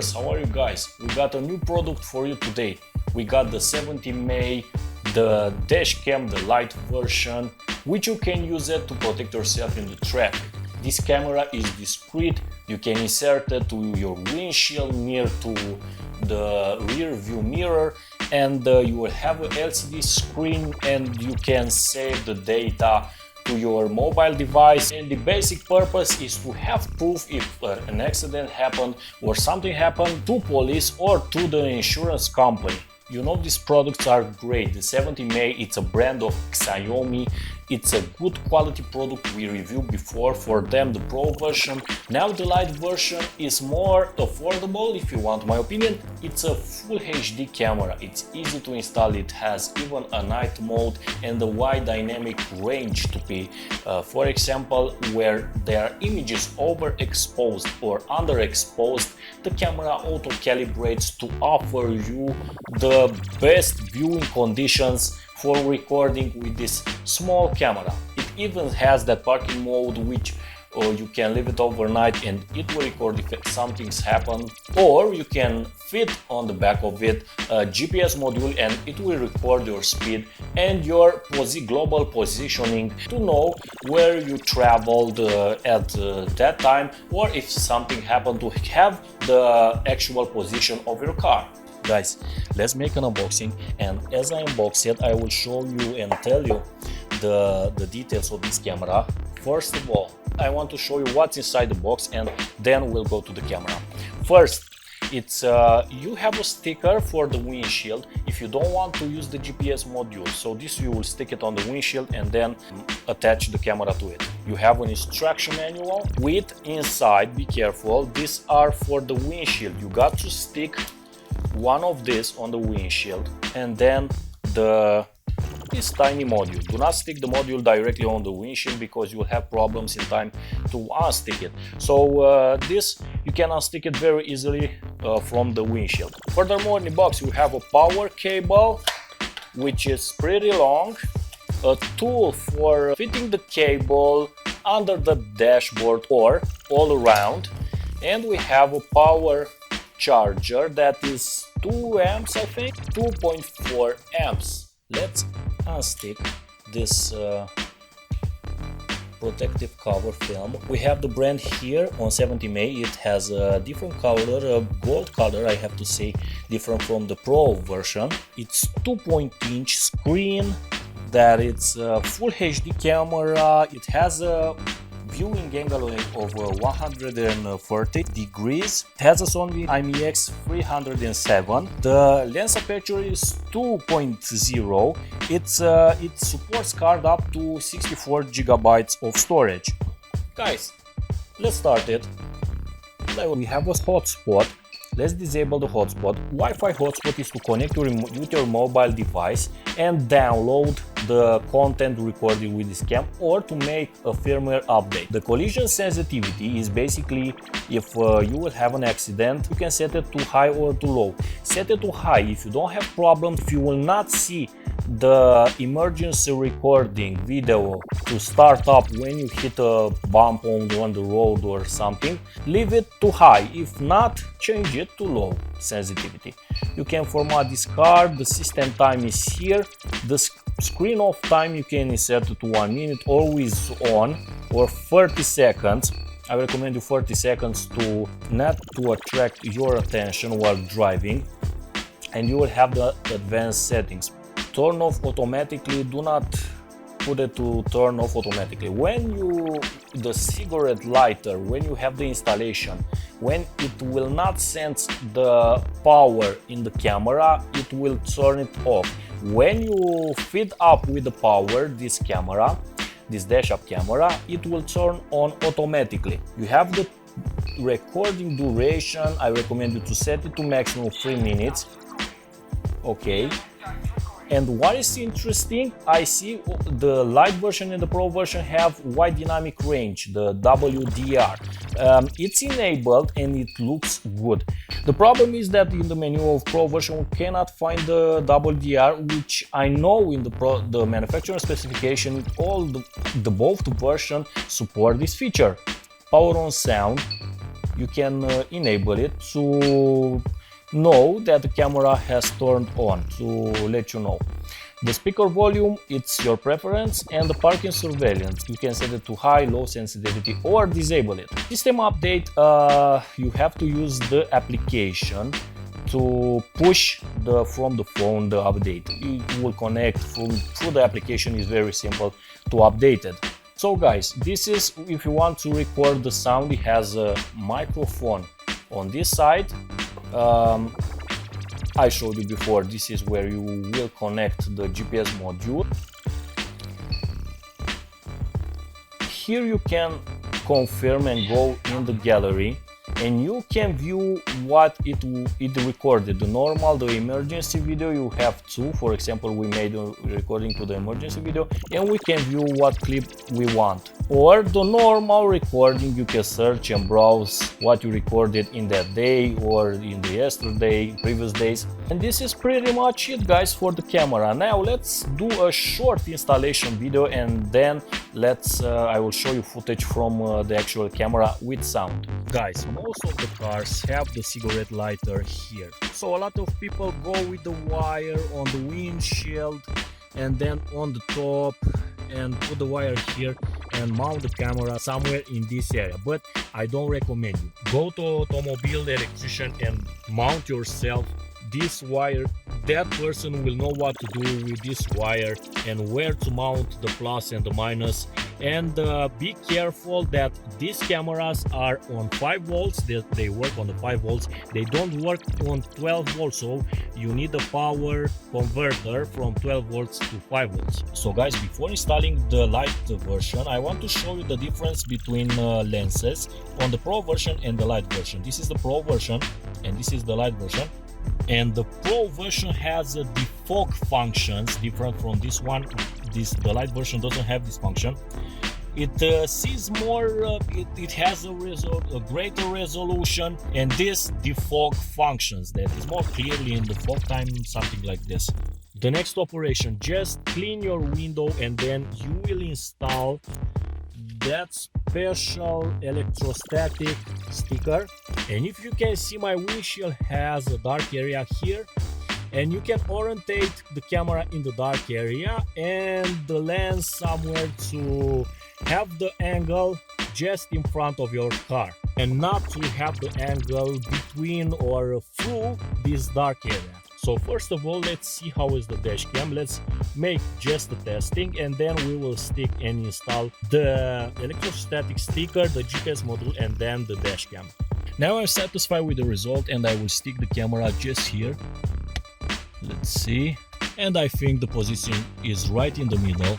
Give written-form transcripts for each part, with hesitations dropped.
subscribers, how are you guys? We got a new product for you today. We got the 17 May, the Dash Cam the LITE version, which you can use it to protect yourself in the traffic. This camera is discreet, you can insert it to your windshield near to the rear view mirror, and you will have an LCD screen and you can save the data to your mobile device. And the basic purpose is to have proof if an accident happened or something happened to police or to the insurance company. You know, these products are great. The 17 May, it's a brand of Xiaomi. It's a good quality product we reviewed before for them, the Pro version. Now the Lite version is more affordable, if you want my opinion. It's a full HD camera. It's easy to install. It has even a night mode and a wide dynamic range to be. For example, where there are images overexposed or underexposed, the camera auto calibrates to offer you the best viewing conditions for recording with this small camera. It even has that parking mode, which you can leave it overnight and it will record if something's happened, or you can fit on the back of it a GPS module and it will record your speed and your global positioning to know where you traveled at that time, or if something happened, to have the actual position of your car. Guys, let's make an unboxing, and as I unbox it, I will show you and tell you the details of this camera. First of all, I want to show you what's inside the box, and then we'll go to the camera. First, it's you have a sticker for the windshield if you don't want to use the GPS module. So this you will stick it on the windshield and then attach the camera to it. You have an instruction manual with inside, be careful, these are for the windshield. You got to stick one of this on the windshield and then this tiny module. Do not stick the module directly on the windshield because you will have problems in time to unstick it. So this you can unstick it very easily from the windshield. Furthermore, in the box you have a power cable which is pretty long, a tool for fitting the cable under the dashboard or all around, and we have a power charger that is 2 amps, I think, 2.4 amps. Let's unstick this protective cover film. We have the brand here on 17 May. It has a different color, a gold color, I have to say, different from the Pro version. It's 2.inch screen, that it's a full HD camera. It has a viewing angle of 140 degrees. It has a Sony IMX 307. The lens aperture is 2.0. It supports card up to 64 GB of storage. Guys, let's start it. We have a hotspot. Let's disable the hotspot. Wi-Fi hotspot is to connect with your mobile device and download the content recorded with this cam, or to make a firmware update. The collision sensitivity is basically if you will have an accident, you can set it to high or to low. Set it to high if you don't have problems, if you will not see the emergency recording video to start up when you hit a bump on the road or something. Leave it to high. If not, change it to low sensitivity. You can format this card. The system time is here. The screen off time you can insert it to 1 minute, always on, or 30 seconds. I recommend you 30 seconds to not to attract your attention while driving, and you will have the advanced settings. Turn off automatically. Do not put it to turn off automatically. When the cigarette lighter, when you have the installation, when it will not sense the power in the camera, it will turn it off. When you feed up with the power this camera, this dash up camera, it will turn on automatically. You have the recording duration. I recommend you to set it to maximum 3 minutes. Okay. And what is interesting, I see the Lite version and the Pro version have wide dynamic range, the WDR. It's enabled and it looks good. The problem is that in the menu of Pro version we cannot find the WDR, which I know in the manufacturer specification both versions support this feature. Power on sound, you can enable it to know that the camera has turned on, to let you know. The speaker volume, it's your preference, and the parking surveillance, you can set it to high, low sensitivity, or disable it. System update, you have to use the application to push from the phone the update. It will connect through the application. Is very simple to update it. So guys, this is if you want to record the sound. It has a microphone on this side. I showed you before, this is where you will connect the GPS module. Here you can confirm and go in the gallery, and you can view what it recorded. The normal, the emergency video, you have two. For example, we made a recording to the emergency video, and we can view what clip we want. Or the normal recording, you can search and browse what you recorded in that day or in the yesterday, previous days. And this is pretty much it, guys, for the camera. Now let's do a short installation video, and then I will show you footage from the actual camera with sound. Guys, most of the cars have the cigarette lighter here. So a lot of people go with the wire on the windshield and then on the top, and put the wire here and mount the camera somewhere in this area. But I don't recommend you. Go to automobile electrician and mount yourself this wire. That person will know what to do with this wire and where to mount the plus and the minus. And be careful that these cameras are on 5 volts. They work on the 5 volts. They don't work on 12 volts. So you need a power converter from 12 volts to 5 volts. So guys, before installing the Lite version, I want to show you the difference between lenses on the Pro version and the Lite version. This is the Pro version and this is the Lite version. And the Pro version has a defog functions different from this one. The Lite version doesn't have this function. It sees more, it has a greater resolution, and this defog functions that is more clearly in the fog time, something like this. The next operation, just clean your window, and then you will install that special electrostatic sticker. And if you can see, my windshield has a dark area here, and you can orientate the camera in the dark area and the lens somewhere to have the angle just in front of your car, and not to have the angle between or through this dark area. So first of all, let's see how is the dash cam. Let's make just the testing, and then we will stick and install the electrostatic sticker, the GPS module, and then the dash cam. Now I'm satisfied with the result, and I will stick the camera just here. Let's see. And I think the position is right in the middle.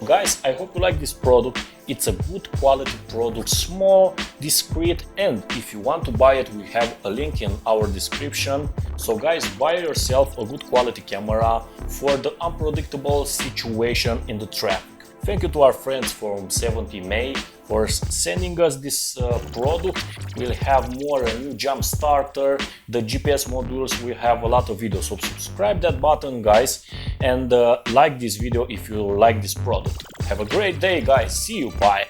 Guys, I hope you like this product. It's a good quality product, small, discreet, and if you want to buy it, we have a link in our description. So guys, buy yourself a good quality camera for the unpredictable situation in the traffic. Thank you to our friends from 70 May for sending us this product. We'll have more, a new jump starter, the GPS modules, we have a lot of videos. So subscribe that button, guys, and like this video if you like this product. Have a great day, guys. See you. Bye.